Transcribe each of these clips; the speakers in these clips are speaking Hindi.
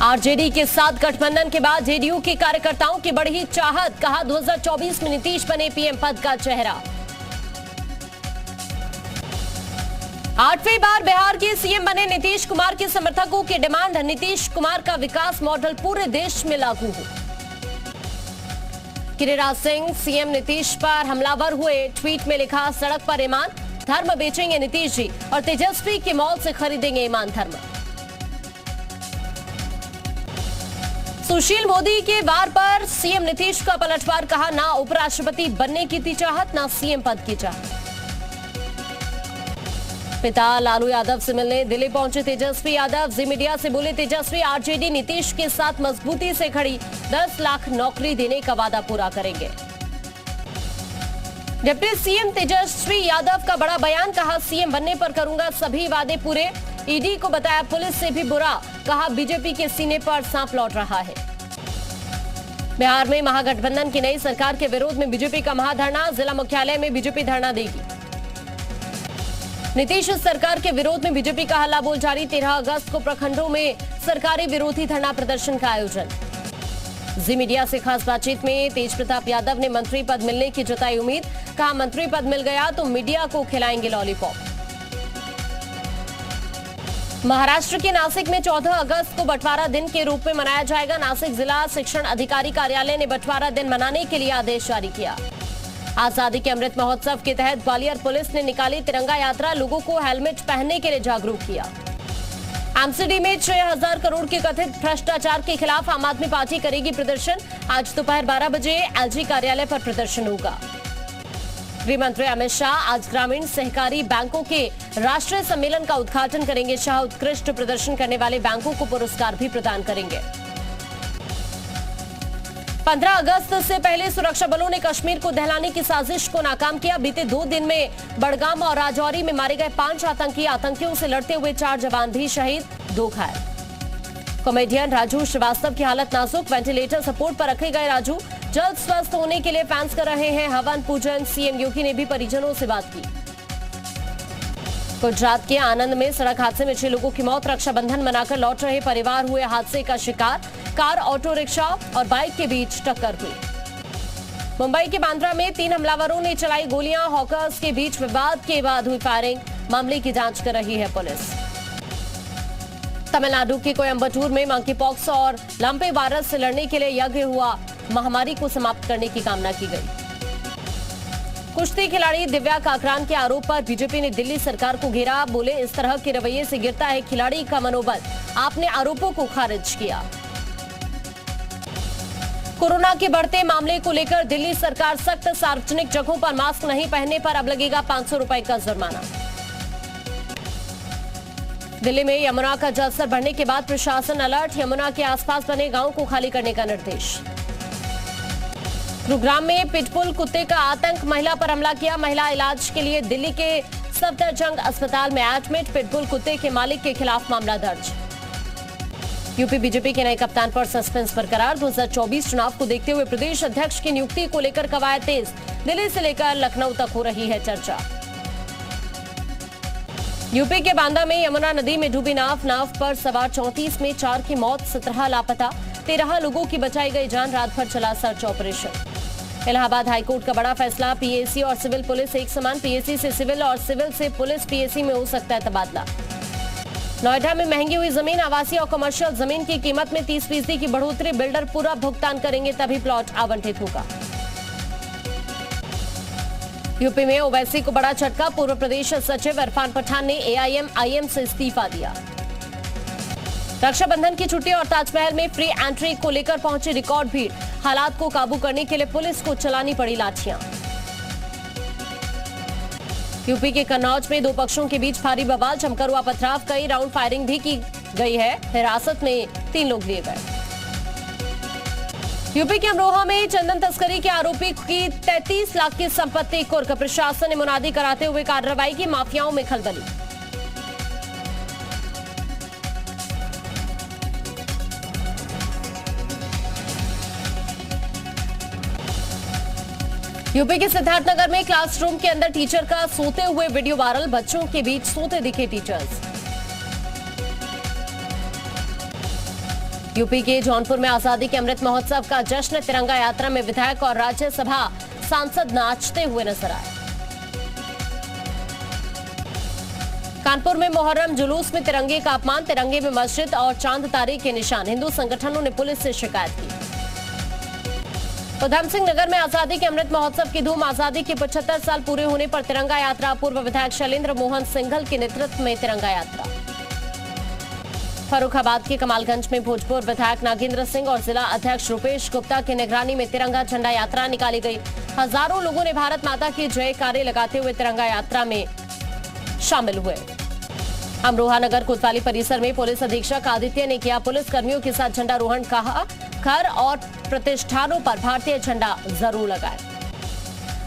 आरजेडी के साथ गठबंधन के बाद जेडीयू के कार्यकर्ताओं की बढ़ी चाहत, कहा 2024 में नीतीश बने पीएम पद का चेहरा। 8वीं बार बिहार के सीएम बने नीतीश कुमार के समर्थकों की डिमांड, नीतीश कुमार का विकास मॉडल पूरे देश में लागू हो। गिरिराज सिंह सीएम नीतीश पर हमलावर हुए, ट्वीट में लिखा सड़क पर ईमान, धर्म बेचेंगे नीतीश जी और तेजस्वी के मॉल से खरीदेंगे ईमान धर्म। सुशील मोदी के वार पर सीएम नीतीश का पलटवार, कहा ना उपराष्ट्रपति बनने की थी चाहत, ना सीएम पद की चाहत। पिता लालू यादव से मिलने दिल्ली पहुंचे तेजस्वी यादव, जी मीडिया से बोले तेजस्वी आरजेडी नीतीश के साथ मजबूती से खड़ी, 10 लाख नौकरी देने का वादा पूरा करेंगे। डिप्टी सीएम तेजस्वी यादव का बड़ा बयान, कहा सीएम बनने पर करूंगा सभी वादे पूरे, ईडी को बताया पुलिस से भी बुरा, कहा बीजेपी के सीने पर सांप लौट रहा है। बिहार में महागठबंधन की नई सरकार के विरोध में बीजेपी का महाधरना, जिला मुख्यालय में बीजेपी धरना देगी। नीतीश सरकार के विरोध में बीजेपी का हल्ला बोल जारी, 13 अगस्त को प्रखंडों में सरकारी विरोधी धरना प्रदर्शन का आयोजन। जी मीडिया से खास बातचीत में तेज प्रताप यादव ने मंत्री पद मिलने की जताई उम्मीद, कहा मंत्री पद मिल गया तो मीडिया को खिलाएंगे लॉलीपॉप। महाराष्ट्र के नासिक में 14 अगस्त को बंटवारा दिन के रूप में मनाया जाएगा। नासिक जिला शिक्षण अधिकारी कार्यालय ने बंटवारा दिन मनाने के लिए आदेश जारी किया। आजादी के अमृत महोत्सव के तहत ग्वालियर पुलिस ने निकाली तिरंगा यात्रा, लोगों को हेलमेट पहनने के लिए जागरूक किया। एमसीडी में 6000 करोड़ के कथित भ्रष्टाचार के खिलाफ आम आदमी पार्टी करेगी प्रदर्शन, आज दोपहर 12 बजे एलजी कार्यालय पर प्रदर्शन होगा। गृह मंत्री अमित शाह आज ग्रामीण सहकारी बैंकों के राष्ट्रीय सम्मेलन का उद्घाटन करेंगे। शाह उत्कृष्ट प्रदर्शन करने वाले बैंकों को पुरस्कार भी प्रदान करेंगे। 15 अगस्त से पहले सुरक्षा बलों ने कश्मीर को दहलाने की साजिश को नाकाम किया। बीते 2 दिन में बड़गाम और राजौरी में मारे गए 5 आतंकी, आतंकियों से लड़ते हुए 4 जवान भी शहीद, 2 घायल। कॉमेडियन राजू श्रीवास्तव की हालत नाजुक, वेंटिलेटर सपोर्ट पर रखे गए राजू जल्द स्वस्थ होने के लिए फैंस कर रहे हैं हवन पूजन। सीएम योगी ने भी परिजनों से बात की। गुजरात के आनंद में सड़क हादसे में 6 लोगों की मौत, रक्षाबंधन मनाकर लौट रहे परिवार हुए हादसे का शिकार, कार, ऑटो रिक्शा और बाइक के बीच टक्कर हुई। मुंबई के बांद्रा में 3 हमलावरों ने चलाई गोलियां, हॉकर्स के बीच विवाद के बाद हुई फायरिंग, मामले की जांच कर रही है पुलिस। तमिलनाडु के कोयम्बटूर में मंकी पॉक्स और लंपे वायरस से लड़ने के लिए यज्ञ हुआ, महामारी को समाप्त करने की कामना की गई। कुश्ती खिलाड़ी दिव्या काकरान के आरोप पर बीजेपी ने दिल्ली सरकार को घेरा, बोले इस तरह के रवैये से गिरता है खिलाड़ी का मनोबल, आपने आरोपों को खारिज किया। कोरोना के बढ़ते मामले को लेकर दिल्ली सरकार सख्त, सार्वजनिक जगहों पर मास्क नहीं पहनने पर अब लगेगा 500 रुपए का जुर्माना। दिल्ली में यमुना का जलस्तर बढ़ने के बाद प्रशासन अलर्ट, यमुना के आसपास बने गांवों को खाली करने का निर्देश। गुरुग्राम में पिटबुल कुत्ते का आतंक, महिला पर हमला किया, महिला इलाज के लिए दिल्ली के सफदरजंग अस्पताल में एडमिट, पिटबुल कुत्ते के मालिक के खिलाफ मामला दर्ज। यूपी बीजेपी के नए कप्तान पर सस्पेंस बरकरार, 2024 चुनाव को देखते हुए प्रदेश अध्यक्ष की नियुक्ति को लेकर कवायद तेज, दिल्ली से लेकर लखनऊ तक हो रही है चर्चा। यूपी के बांदा में यमुना नदी में डूबी नाव पर सवार 34 में 4 की मौत, 17 लापता, 13 लोगों की बचाई गई जान, रात भर चला सर्च ऑपरेशन। इलाहाबाद हाईकोर्ट का बड़ा फैसला, पीएसी और सिविल पुलिस एक समान, पीएसी से सिविल और सिविल से पुलिस पीएसी में हो सकता है तबादला। नोएडा में महंगी हुई जमीन, आवासीय और कमर्शियल जमीन की कीमत में 30% की बढ़ोतरी, बिल्डर पूरा भुगतान करेंगे तभी प्लॉट आवंटित होगा। यूपी में ओवैसी को बड़ा झटका, पूर्व प्रदेश सचिव इरफान पठान ने एआईएम से इस्तीफा दिया। रक्षाबंधन की छुट्टी और ताजमहल में फ्री एंट्री को लेकर पहुंची रिकॉर्ड भीड़, हालात को काबू करने के लिए पुलिस को चलानी पड़ी लाठियां। यूपी के कन्नौज में 2 पक्षों के बीच भारी बवाल, जमकर हुआ पथराव, कई राउंड फायरिंग भी की गई है, हिरासत में 3 लोग लिए गए। यूपी के अमरोहा में चंदन तस्करी के आरोपी की 33 लाख की संपत्ति कुर्क, प्रशासन ने मुनादी कराते हुए कार्रवाई की, माफियाओं में खलबली। यूपी के सिद्धार्थनगर में क्लासरूम के अंदर टीचर का सोते हुए वीडियो वायरल, बच्चों के बीच सोते दिखे टीचर्स। यूपी के जौनपुर में आजादी के अमृत महोत्सव का जश्न। तिरंगा यात्रा में विधायक और राज्यसभा सांसद नाचते हुए नजर आए। कानपुर में मुहर्रम जुलूस में तिरंगे का अपमान। तिरंगे में मस्जिद और चांद तारे के निशान। हिंदू संगठनों ने पुलिस से शिकायत की। उधम सिंह नगर में आजादी के अमृत महोत्सव की धूम। आजादी के 75 साल पूरे होने पर तिरंगा यात्रा। पूर्व विधायक शैलेंद्र मोहन सिंघल के नेतृत्व में तिरंगा यात्रा। फर्रुखाबाद के कमालगंज में भोजपुर विधायक नागेंद्र सिंह और जिला अध्यक्ष रुपेश गुप्ता की निगरानी में तिरंगा झंडा यात्रा निकाली गई। हजारों लोगों ने भारत माता की जयकारे लगाते हुए तिरंगा यात्रा में शामिल हुए। अमरोहा नगर कोतवाली परिसर में पुलिस अधीक्षक आदित्य ने किया पुलिस कर्मियों के साथ झंडारोहण। कहा, घर और प्रतिष्ठानों पर भारतीय झंडा जरूर लगाएं।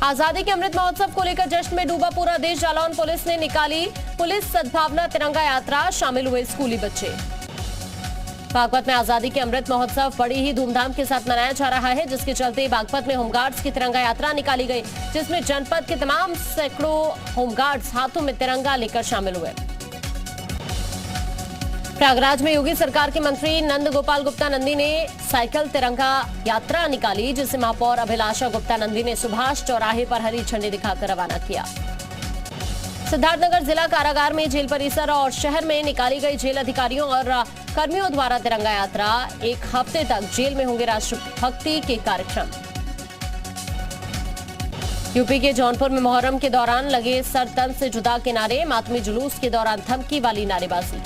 आजादी के अमृत महोत्सव को लेकर जश्न में डूबा पूरा देश। जालौन पुलिस ने निकाली पुलिस सद्भावना तिरंगा यात्रा। शामिल हुए स्कूली बच्चे। बागपत में आजादी के अमृत महोत्सव बड़ी ही धूमधाम के साथ मनाया जा रहा है, जिसके चलते बागपत में होमगार्ड्स की तिरंगा यात्रा निकाली गई, जिसमें जनपद के तमाम सैकड़ों होमगार्ड्स हाथों में तिरंगा लेकर शामिल हुए। प्रयागराज में योगी सरकार के मंत्री नंद गोपाल गुप्ता नंदी ने साइकिल तिरंगा यात्रा निकाली, जिसे महापौर अभिलाषा गुप्ता नंदी ने सुभाष चौराहे पर हरी झंडी दिखाकर रवाना किया। सिद्धार्थनगर जिला कारागार में जेल परिसर और शहर में निकाली गई जेल अधिकारियों और कर्मियों द्वारा तिरंगा यात्रा। एक हफ्ते तक जेल में होंगे राष्ट्रभक्ति के कार्यक्रम। यूपी के जौनपुर में मुहर्रम के दौरान लगे सर तन से जुदा के नारे। मातमी जुलूस के दौरान धमकी वाली नारेबाजी।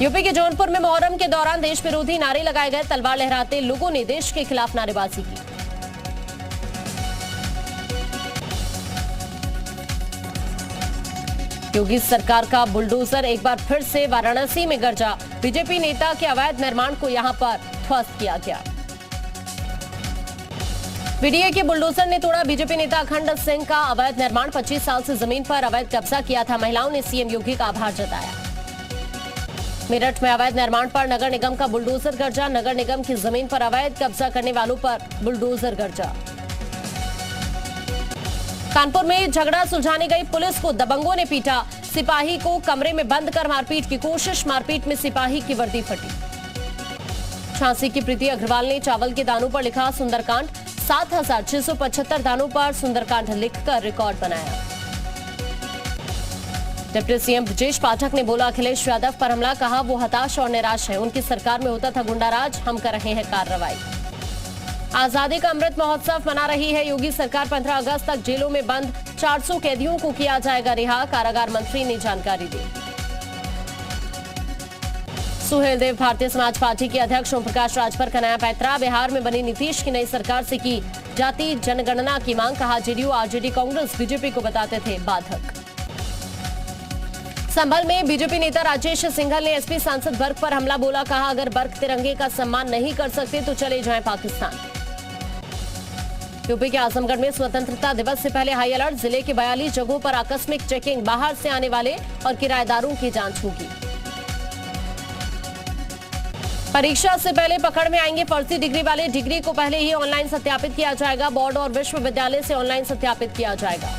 यूपी के जौनपुर में मुहर्रम के दौरान देश विरोधी नारे लगाए गए। तलवार लहराते लोगों ने देश के खिलाफ नारेबाजी की। योगी सरकार का बुलडोजर एक बार फिर से वाराणसी में गरजा। बीजेपी नेता के अवैध निर्माण को यहां पर ध्वस्त किया गया। बीडीए के बुलडोजर ने तोड़ा बीजेपी नेता अखंड सिंह का अवैध निर्माण। 25 साल से जमीन पर अवैध कब्जा किया था। महिलाओं ने सीएम योगी का आभार जताया। मेरठ में अवैध निर्माण पर नगर निगम का बुलडोजर गरजा। नगर निगम की जमीन पर अवैध कब्जा करने वालों पर बुलडोजर गरजा। कानपुर में झगड़ा सुलझाने गई पुलिस को दबंगों ने पीटा। सिपाही को कमरे में बंद कर मारपीट की कोशिश। मारपीट में सिपाही की वर्दी फटी। झांसी की प्रीति अग्रवाल ने चावल के दानों पर लिखा सुंदरकांड। 7,675 दानों पर सुंदरकांड लिखकर रिकॉर्ड बनाया। डिप्टी सीएम ब्रजेश पाठक ने बोला अखिलेश यादव पर हमला। कहा, वो हताश और निराश है। उनकी सरकार में होता था गुंडाराज, हम कर रहे हैं कार्रवाई। आजादी का अमृत महोत्सव मना रही है योगी सरकार। 15 अगस्त तक जेलों में बंद 400 कैदियों को किया जाएगा रिहा। कारागार मंत्री ने जानकारी दी। सुहेल देव भारतीय समाज पार्टी के अध्यक्ष ओम प्रकाश राजभर का नया पैतरा। बिहार में बनी नीतीश की नई सरकार से की जाति जनगणना की मांग। कहा, जेडीयू आरजेडी कांग्रेस बीजेपी को बताते थे बाधक। संभल में बीजेपी नेता राजेश सिंघल ने एसपी सांसद बर्क पर हमला बोला। कहा, अगर बर्क तिरंगे का सम्मान नहीं कर सकते तो चले जाएं पाकिस्तान। यूपी के आजमगढ़ में स्वतंत्रता दिवस से पहले हाई अलर्ट। जिले के 42 जगहों पर आकस्मिक चेकिंग। बाहर से आने वाले और किराएदारों की जांच होगी। परीक्षा से पहले पकड़ में आएंगे फर्जी डिग्री वाले। डिग्री को पहले ही ऑनलाइन सत्यापित किया जाएगा। बोर्ड और विश्वविद्यालय से ऑनलाइन सत्यापित किया जाएगा।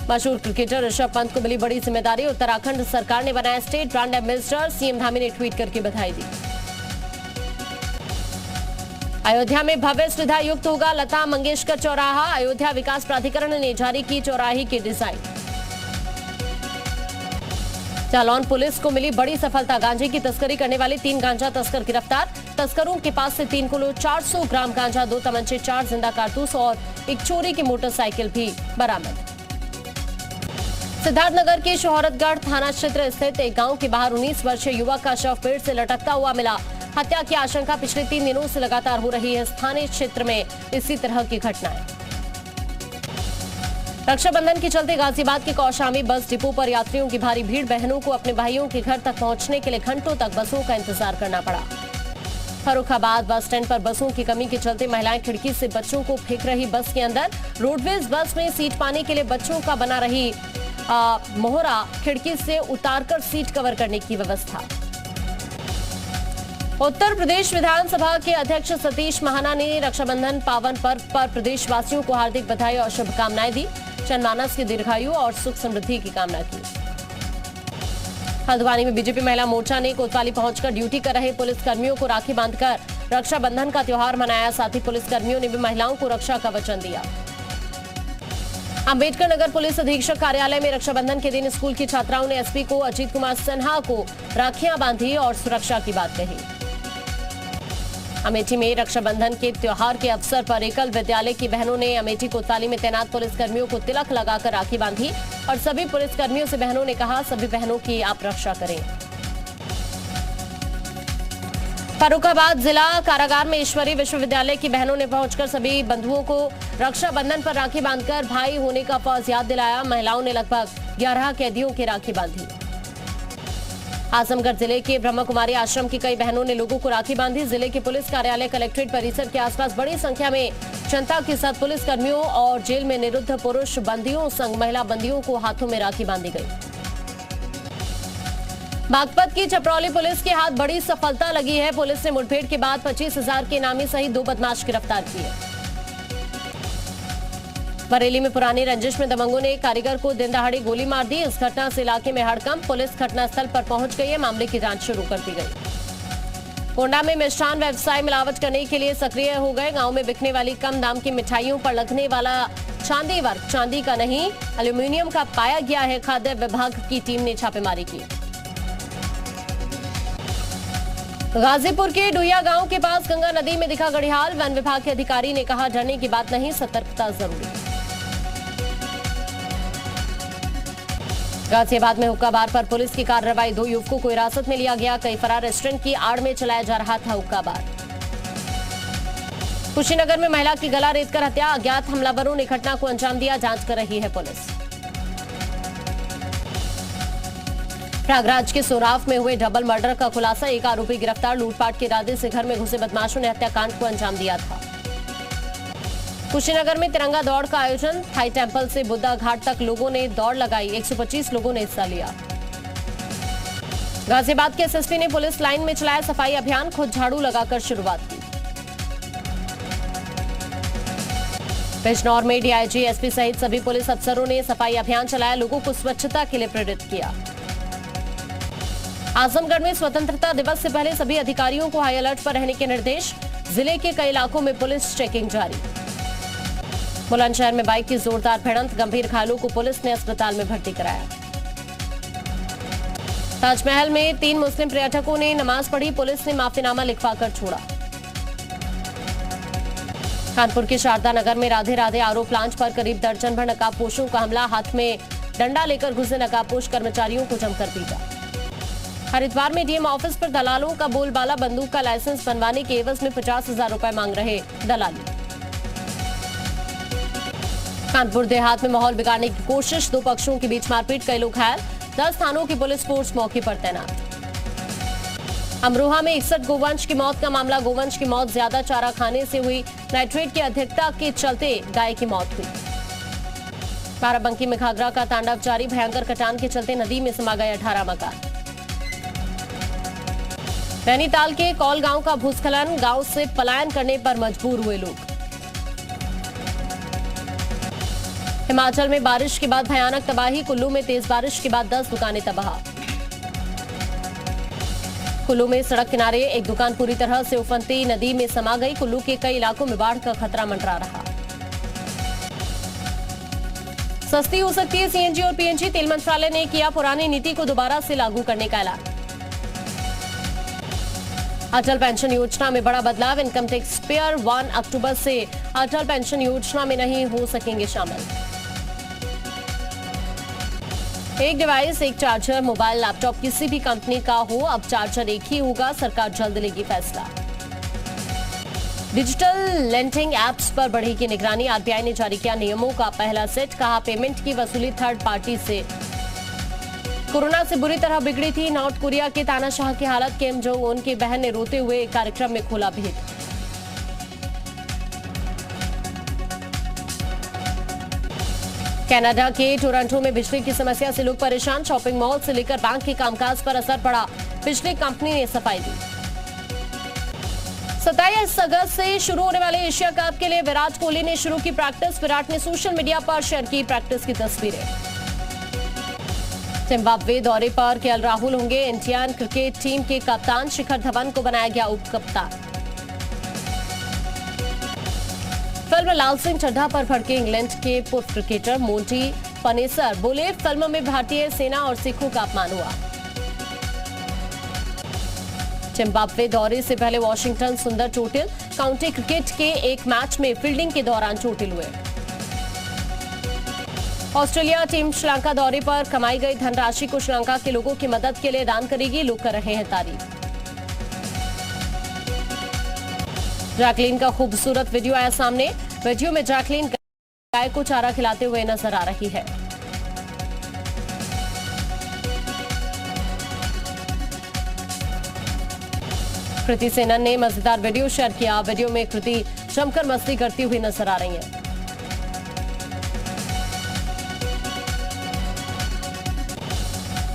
मशहूर क्रिकेटर ऋषभ पंत को मिली बड़ी जिम्मेदारी। उत्तराखंड सरकार ने बनाया state brand ambassador. CM Dhami ने ट्वीट करके बधाई दी। अयोध्या में भव्य सुविधा युक्त होगा लता मंगेशकर चौराहा। अयोध्या विकास प्राधिकरण ने जारी की चौराहे की डिजाइन। जालौन पुलिस को मिली बड़ी सफलता। गांजे की तस्करी करने वाले 3 गांजा तस्कर गिरफ्तार। तस्करों के पास से 3 किलो 400 ग्राम गांजा, 2 तमंचे, 4 जिंदा कारतूस और एक चोरी की मोटरसाइकिल भी बरामद। सिद्धार्थनगर के शोहरतगढ़ थाना क्षेत्र स्थित एक गांव के बाहर 19 वर्षीय युवक का शव पेड़ से लटकता हुआ मिला। हत्या की आशंका पिछले 3 दिनों से लगातार हो रही है। स्थानीय क्षेत्र में इसी तरह की घटनाएं। रक्षाबंधन के चलते गाजियाबाद के कौशाम्बी बस डिपो पर यात्रियों की भारी भीड़। बहनों को अपने भाइयों के घर तक पहुंचने के लिए घंटों तक बसों का इंतजार करना पड़ा। फर्रुखाबाद बस स्टैंड पर बसों की कमी के चलते महिलाएं खिड़की से बच्चों को फेंक रही बस के अंदर। रोडवेज बस में सीट पाने के लिए बच्चों का बना रही मोहरा। खिड़की से उतारकर सीट कवर करने की व्यवस्था। उत्तर प्रदेश विधानसभा के अध्यक्ष सतीश महाना ने रक्षाबंधन पावन पर्व पर प्रदेशवासियों को हार्दिक बधाई और शुभकामनाएं दी। जनमानस की दीर्घायु और सुख समृद्धि की कामना की। हल्द्वानी में बीजेपी महिला मोर्चा ने कोतवाली पहुंचकर ड्यूटी कर रहे पुलिस कर्मियों को राखी बांधकर रक्षाबंधन का त्योहार मनाया। साथ ही पुलिस कर्मियों ने भी महिलाओं को रक्षा का वचन दिया। अंबेडकर नगर पुलिस अधीक्षक कार्यालय में रक्षाबंधन के दिन स्कूल की छात्राओं ने एसपी को अजीत कुमार सिन्हा को राखियां बांधी और सुरक्षा की बात कही। अमेठी में रक्षाबंधन के त्योहार के अवसर पर एकल विद्यालय की बहनों ने अमेठी कोतवाली में तैनात पुलिस कर्मियों को तिलक लगाकर राखी बांधी और सभी पुलिस कर्मियों से बहनों ने कहा, सभी बहनों की आप रक्षा करें। फर्रुखाबाद जिला कारागार में ईश्वरी विश्वविद्यालय की बहनों ने पहुंचकर सभी बंधुओं को रक्षाबंधन पर राखी बांधकर भाई होने का फर्ज याद दिलाया। महिलाओं ने लगभग 11 कैदियों की राखी बांधी। आजमगढ़ जिले के ब्रह्मा कुमारी आश्रम की कई बहनों ने लोगों को राखी बांधी। जिले के पुलिस कार्यालय कलेक्ट्रेट परिसर के आसपास बड़ी संख्या में जनता के साथ पुलिस कर्मियों और जेल में निरुद्ध पुरुष बंदियों संग महिला बंदियों को हाथों में राखी बांधी गई। बागपत की चपरौली पुलिस के हाथ बड़ी सफलता लगी है। पुलिस ने मुठभेड़ के बाद 25,000 के इनामी सहित 2 बदमाश गिरफ्तार किए। बरेली में पुरानी रंजिश में दबंगों ने कारीगर को दिन दहाड़े गोली मार दी। इस घटना से इलाके में हड़कंप। पुलिस घटनास्थल पर पहुंच गई है। मामले की जांच शुरू कर दी गई। गोंडा में मिष्ठान व्यवसाय मिलावट करने के लिए सक्रिय हो गए। गांव में बिकने वाली कम दाम की मिठाइयों पर लगने वाला चांदी वर्क चांदी का नहीं एल्यूमिनियम का पाया गया है। खाद्य विभाग की टीम ने छापेमारी की। गाजीपुर के डुइया गांव के पास गंगा नदी में दिखा घड़ियाल। वन विभाग के अधिकारी ने कहा, डरने की बात नहीं, सतर्कता जरूरी। गाजियाबाद में हुक्का बार पर पुलिस की कार्रवाई। 2 युवकों को हिरासत में लिया गया। कई फरार रेस्टोरेंट की आड़ में चलाया जा रहा था हुक्का बार। कुशीनगर में महिला की गला रेतकर हत्या। अज्ञात हमलावरों ने घटना को अंजाम दिया। जांच कर रही है पुलिस। प्रयागराज के सोराव में हुए डबल मर्डर का खुलासा। एक आरोपी गिरफ्तार। लूटपाट के इरादे से घर में घुसे बदमाशों ने हत्याकांड को अंजाम दिया था। कुशीनगर में तिरंगा दौड़ का आयोजन। थाई टेंपल से बुद्धा घाट तक लोगों ने दौड़ लगाई। 125 लोगों ने हिस्सा लिया। गाजियाबाद के एसएसपी ने पुलिस लाइन में चलाया सफाई अभियान। खुद झाड़ू लगाकर शुरुआत की। बिजनौर में डीआईजी, एसपी सहित सभी पुलिस अफसरों ने सफाई अभियान चलाया। लोगों को स्वच्छता के लिए प्रेरित किया। आजमगढ़ में स्वतंत्रता दिवस से पहले सभी अधिकारियों को हाई अलर्ट पर रहने के निर्देश। जिले के कई इलाकों में पुलिस चेकिंग जारी। बुलंदशहर में बाइक की जोरदार भिड़ंत। गंभीर घायलों को पुलिस ने अस्पताल में भर्ती कराया। ताजमहल में 3 मुस्लिम पर्यटकों ने नमाज पढ़ी। पुलिस ने माफीनामा लिखवाकर छोड़ा। कानपुर के शारदा नगर में राधे राधे आरोप लांच पर करीब दर्जन भर नकाबपोशों का हमला। हाथ में डंडा लेकर घुसे नकाबपोश कर्मचारियों को जमकर पीटा। हरिद्वार में डीएम ऑफिस पर दलालों का बोलबाला। बंदूक का लाइसेंस बनवाने के एवज में 50,000 रुपए मांग रहे दलाली। कानपुर देहात में माहौल बिगाड़ने की कोशिश। 2 पक्षों के बीच मारपीट। कई लोग घायल। 10 थानों की पुलिस फोर्स मौके पर तैनात। अमरोहा में 61 गोवंश की मौत का मामला। गोवंश की मौत ज्यादा चारा खाने से हुई। नाइट्रेट की अधिकता के चलते गाय की मौत हुई। बाराबंकी में घाघरा का तांडव जारी। भयंकर कटान के चलते नदी में समा गए 18 मकान। नैनीताल के कौल गांव का भूस्खलन। गांव से पलायन करने पर मजबूर हुए लोग। हिमाचल में बारिश के बाद भयानक तबाही। कुल्लू में तेज बारिश के बाद 10 दुकानें तबाह। कुल्लू में सड़क किनारे एक दुकान पूरी तरह से उफनती नदी में समा गई। कुल्लू के कई इलाकों में बाढ़ का खतरा मंडरा रहा। सस्ती हो सकती है सीएनजी और पीएनजी। तेल मंत्रालय ने किया पुरानी नीति को दोबारा से लागू करने का ऐलान। अटल पेंशन योजना में बड़ा बदलाव। इनकम टैक्स पेयर 1 अक्टूबर से अटल पेंशन योजना में नहीं हो सकेंगे शामिल। एक डिवाइस एक चार्जर। मोबाइल लैपटॉप किसी भी कंपनी का हो, अब चार्जर एक ही होगा। सरकार जल्द लेगी फैसला। डिजिटल लेंडिंग एप्स पर बढ़ेगी निगरानी। आरबीआई ने जारी किया नियमों का पहला सेट। कहा, पेमेंट की वसूली थर्ड पार्टी से। कोरोना से बुरी तरह बिगड़ी थी नॉर्थ कोरिया के तानाशाह की हालत। किम जोंग उन की बहन ने रोते हुए कार्यक्रम में खोला भेद। कनाडा के टोरंटो में बिजली की समस्या से लोग परेशान। शॉपिंग मॉल से लेकर बैंक के कामकाज पर असर पड़ा। बिजली कंपनी ने सफाई दी। 27 अगस्त से शुरू होने वाले एशिया कप के लिए विराट कोहली ने शुरू की प्रैक्टिस। विराट ने सोशल मीडिया पर शेयर की प्रैक्टिस की तस्वीरें। जिम्बाब्वे दौरे पर केएल राहुल होंगे। इंडियन क्रिकेट टीम के कप्तान शिखर धवन को बनाया गया उप कप्तान। फिल्म लाल सिंह चड्ढा पर भड़के इंग्लैंड के पूर्व क्रिकेटर मोंटी पनेसर बोले, फिल्म में भारतीय सेना और सिखों का अपमान हुआ। जिम्बाब्वे दौरे से पहले वॉशिंगटन सुंदर चोटिल, काउंटी क्रिकेट के एक मैच में फील्डिंग के दौरान चोटिल हुए। ऑस्ट्रेलिया टीम श्रीलंका दौरे पर कमाई गई धनराशि को श्रीलंका के लोगों की मदद के लिए दान करेगी, लोग कर रहे हैं तारीफ। जैकलीन का खूबसूरत वीडियो आया सामने। वीडियो में जैकलीन गाय को चारा खिलाते हुए नजर आ रही है। कृति सेनन ने मजेदार वीडियो शेयर किया। वीडियो में कृति जमकर मस्ती करती हुई नजर आ रही हैं।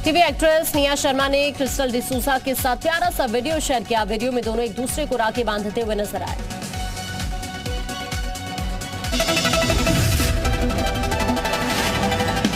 टीवी एक्ट्रेस निया शर्मा ने क्रिस्टल डिसूजा के साथ प्यारा सा वीडियो शेयर किया। वीडियो में दोनों एक दूसरे को राखी बांधते हुए नजर आए।